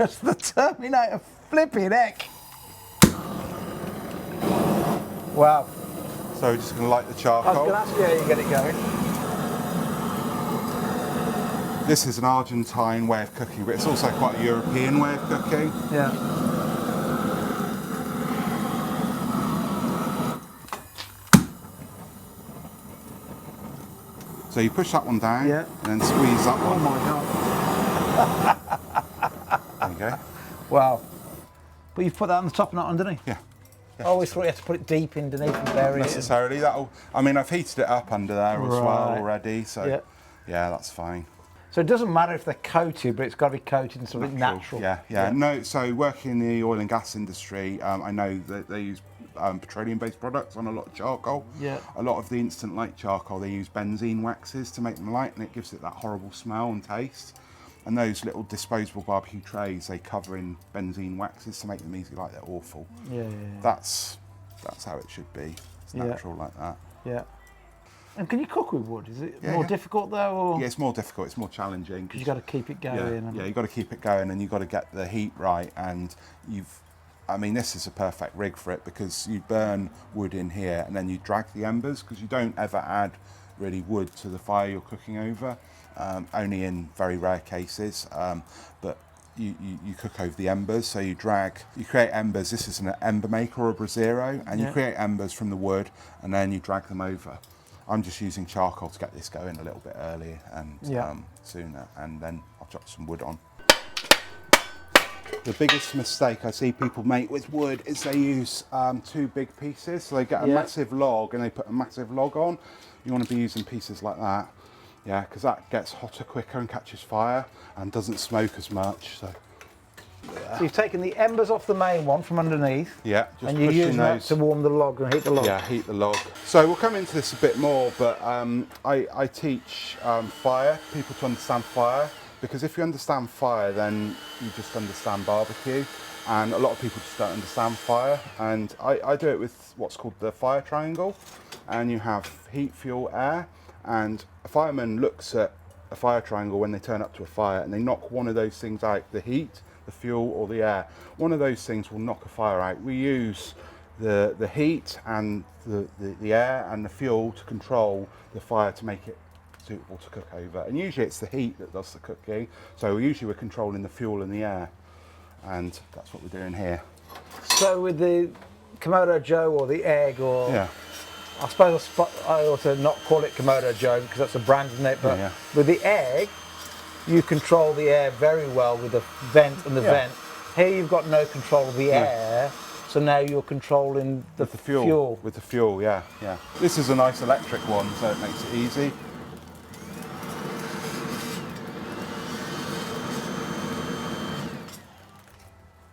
Because the Terminator flipping heck. Wow. So we're just going to light the I was charcoal. going to ask you how you get it going. This is an Argentine way of cooking, but it's also quite a European way of cooking. Yeah. So you push that one down, Yeah. and then squeeze that Oh one. my God. There you go. Wow. But you've put that on the top, not underneath? Yeah. I always thought you had to put it deep underneath and bury it. Necessarily, I've heated it up under there as well Right. already, so yeah, that's fine. So it doesn't matter if they're coated, but it's got to be coated in something natural. Yeah. No, so working in the oil and gas industry, I know that they use petroleum-based products on a lot of charcoal. Yeah. A lot of the instant light charcoal, they use benzene waxes to make them light, and it gives it that horrible smell and taste. And those little disposable barbecue trays, they cover in benzene waxes to make them easy light. They're awful. Yeah. That's how it should be. It's natural like that. Yeah. And can you cook with wood? Is it more difficult though? Or? Yeah, it's more difficult. It's more challenging. Because you've got to keep it going. Yeah, you've got to keep it going, and you've got to get the heat right. And this is a perfect rig for it, because you burn wood in here and then you drag the embers, because you don't ever add really wood to the fire you're cooking over, only in very rare cases. But you cook over the embers, so you create embers. This is an ember maker or a braziero, and you create embers from the wood, and then you drag them over. I'm just using charcoal to get this going a little bit earlier and sooner, and then I'll chuck some wood on. The biggest mistake I see people make with wood is they use two big pieces. So they get a massive log and they put a massive log on. You want to be using pieces like that, because that gets hotter quicker and catches fire and doesn't smoke as much. So you've taken the embers off the main one from underneath. Yeah, just and you're using that to warm the log and heat the log. Yeah, heat the log. So we'll come into this a bit more, but I teach fire, people to understand fire, because if you understand fire, then you just understand barbecue. And a lot of people just don't understand fire. And I do it with what's called the fire triangle. And you have heat, fuel, air. And a fireman looks at a fire triangle when they turn up to a fire, and they knock one of those things out, the heat, the fuel or the air. One of those things will knock a fire out. We use the heat and the air and the fuel to control the fire to make it suitable to cook over. And usually it's the heat that does the cooking. So usually we're controlling the fuel and the air. And that's what we're doing here. So with the Komodo Joe or the egg, or I suppose I ought to not call it Komodo Joe because that's a brand, isn't it? But with the egg, you control the air very well with the vent and the vent. Here you've got no control of the air, so now you're controlling the fuel. With the fuel, yeah. This is a nice electric one, so it makes it easy.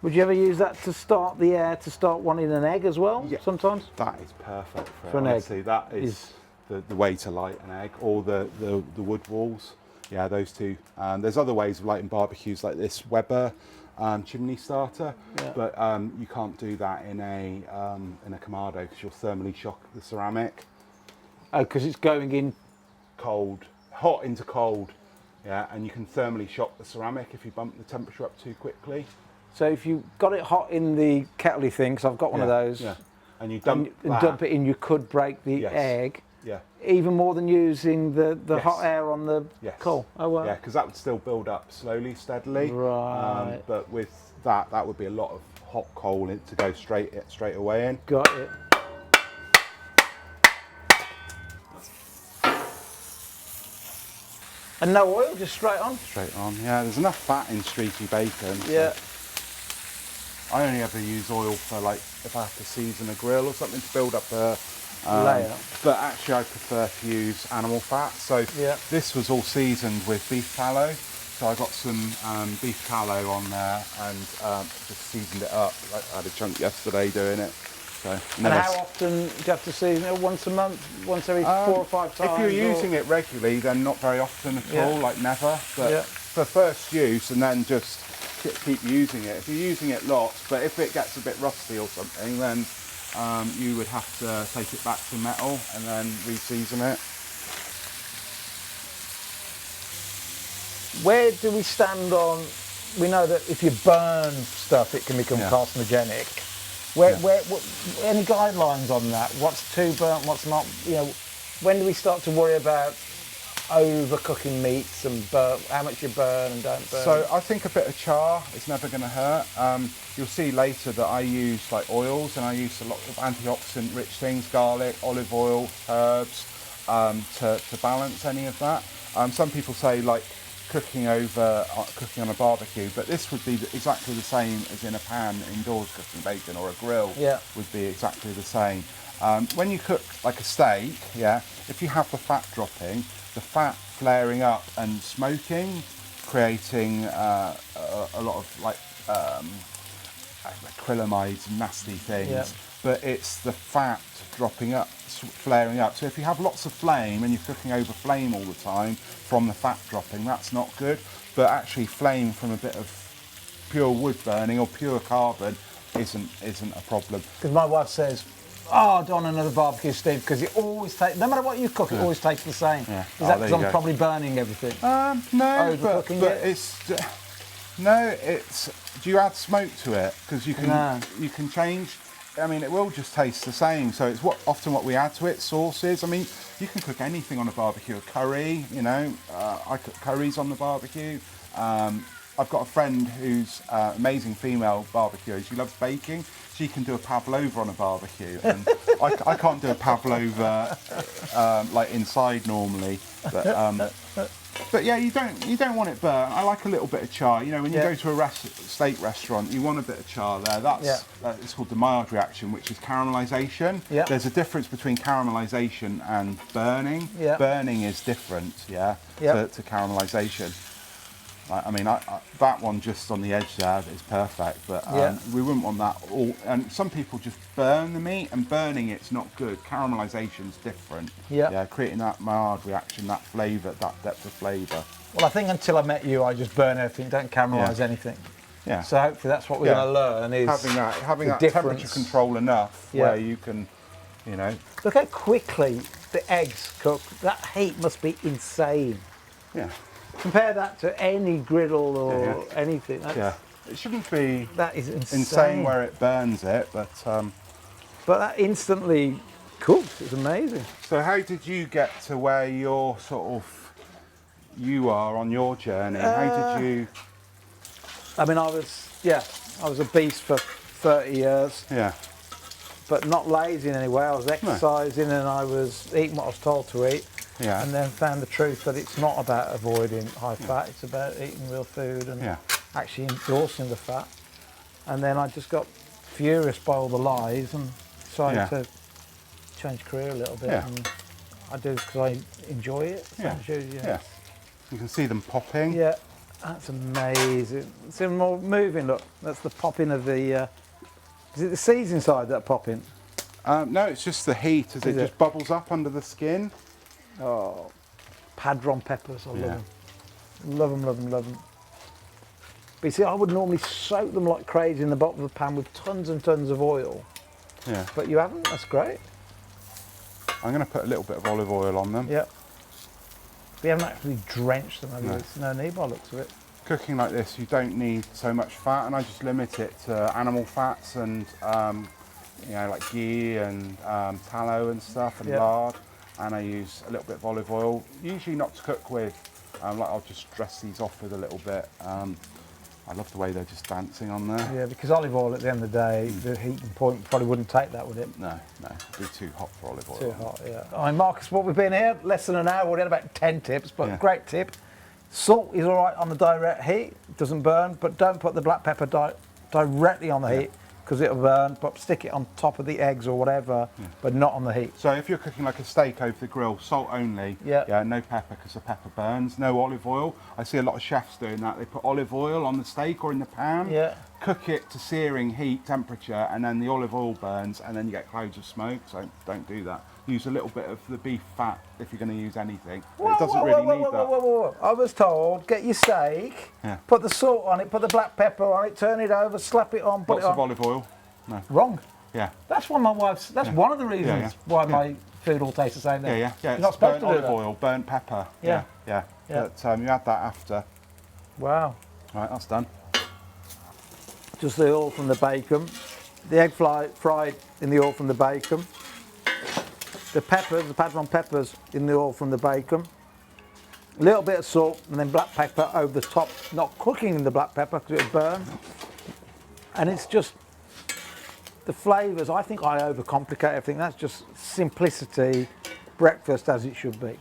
Would you ever use that to start the air, to start wanting an egg as well, sometimes? That is perfect for an egg. That is the way to light an egg, or the wood walls. Yeah, those two. There's other ways of lighting barbecues, like this Weber chimney starter, but you can't do that in a Kamado because you'll thermally shock the ceramic. Oh, because it's going in hot into cold. Yeah, and you can thermally shock the ceramic if you bump the temperature up too quickly. So if you got it hot in the kettley thing, because I've got one of those, and you dump it in, you could break the egg. Yeah. Even more than using the hot air on the coal. Oh well. Yeah, because that would still build up slowly, steadily. Right. But with that would be a lot of hot coal to go straight away in. Got it. And no oil, just straight on? Straight on, yeah. There's enough fat in streaky bacon. Yeah. So I only ever use oil for, like, if I have to season a grill or something to build up a layer. But actually I prefer to use animal fat. So this was all seasoned with beef tallow. So I got some beef tallow on there and just seasoned it up. I had a chunk yesterday doing it. So, and how often do you have to season it? Once a month? Once every 4 or 5 times? If you're using it regularly, then not very often at all, like never. But for first use, and then just keep using it. If you're using it lots, but if it gets a bit rusty or something, then you would have to take it back to metal and then re-season it. Where do we stand on we know that if you burn stuff, it can become carcinogenic. Any guidelines on that? What's too burnt? What's not? You know, when do we start to worry about overcooking meats and how much you burn and don't burn? So I think a bit of char is never going to hurt. You'll see later that I use like oils, and I use a lot of antioxidant rich things, garlic, olive oil, herbs, to balance any of that. Some people say like cooking on a barbecue, but this would be exactly the same as in a pan indoors cooking bacon, or a grill would be exactly the same. When you cook like a steak, if you have the fat dropping, the fat flaring up and smoking, creating a lot of like acrylamides and nasty things, but it's the fat dropping up, flaring up. So if you have lots of flame and you're cooking over flame all the time from the fat dropping, that's not good. But actually flame from a bit of pure wood burning or pure carbon isn't a problem. Because my wife says, oh, I don't want another barbecue, Steve, because it always tastes, no matter what you cook, it always tastes the same. Yeah. Is that because I'm probably burning everything? No, but it's... No, it's... Do you add smoke to it? Because you can change... I mean, it will just taste the same. So it's often what we add to it, sauces. I mean, you can cook anything on a barbecue. A curry, you know, I cook curries on the barbecue. I've got a friend who's amazing female barbecuer. She loves baking. She can do a pavlova on a barbecue, and I can't do a pavlova like inside normally. But yeah, you don't want it burnt. I like a little bit of char. You know, when you go to a steak restaurant, you want a bit of char there. It's called the Maillard reaction, which is caramelization. There's a difference between caramelization and burning. Burning is different, to caramelization. I mean, that one just on the edge there is perfect, but we wouldn't want that all. And some people just burn the meat, and burning it's not good. Caramelization is different. Creating that Maillard reaction, that flavour, that depth of flavour. Well, I think until I met you, I just burn everything, don't caramelise anything. So hopefully that's what we're going to learn, is having that temperature control enough where you can, you know. Look how quickly the eggs cook. That heat must be insane. Compare that to any griddle or anything. It shouldn't be that is insane where it burns it, but that instantly cooks. It's amazing. So how did you get to where you are on your journey? How did you? I mean, I was a beast for 30 years. But not lazy in any way. I was exercising and I was eating what I was told to eat. And then found the truth that it's not about avoiding high fat, it's about eating real food and actually endorsing the fat. And then I just got furious by all the lies and decided to change career a little bit. And I do it because I enjoy it. You can see them popping. That's amazing. It's even more moving, look. That's the popping of the... is it the seeds inside that popping? No, it's just the heat as it just bubbles up under the skin. Oh, padrón peppers, I love them. Love them, love them, love them. But you see, I would normally soak them like crazy in the bottom of the pan with tons and tons of oil. But you haven't, that's great. I'm going to put a little bit of olive oil on them. But you haven't actually drenched them, have you? There's no need by the looks of it. Cooking like this, you don't need so much fat, and I just limit it to animal fats and, you know, like ghee and tallow and stuff, and lard. And I use a little bit of olive oil, usually not to cook with. Like I'll just dress these off with a little bit. I love the way they're just dancing on there. Yeah, because olive oil at the end of the day, the heating point probably wouldn't take that, would it? No, it'd be too hot for olive oil. Too hot, All right, Marcus, what we've been here, less than an hour, we had about 10 tips, but great tip. Salt is all right on the direct heat, it doesn't burn, but don't put the black pepper directly on the heat, because it'll burn, but stick it on top of the eggs or whatever, but not on the heat. So if you're cooking like a steak over the grill, salt only, no pepper, because the pepper burns, no olive oil. I see a lot of chefs doing that. They put olive oil on the steak or in the pan, cook it to searing heat temperature, and then the olive oil burns, and then you get clouds of smoke, so don't do that. Use a little bit of the beef fat if you're going to use anything. It doesn't really need that. I was told, get your steak, put the salt on it, put the black pepper on it, turn it over, slap it on, put Lots of olive oil. No. Wrong. That's why my wife's. That's one of the reasons why my food all tastes the same. Yeah. You're not supposed burnt to do olive that. oil, burnt pepper. But you add that after. Wow. Right, that's done. just the oil from the bacon. The egg fried in the oil from the bacon. The peppers, the padrón peppers in the oil from the bacon. A little bit of salt and then black pepper over the top, not cooking in the black pepper because it'll burn. And it's just the flavours. I think I overcomplicate everything. That's just simplicity, breakfast as it should be.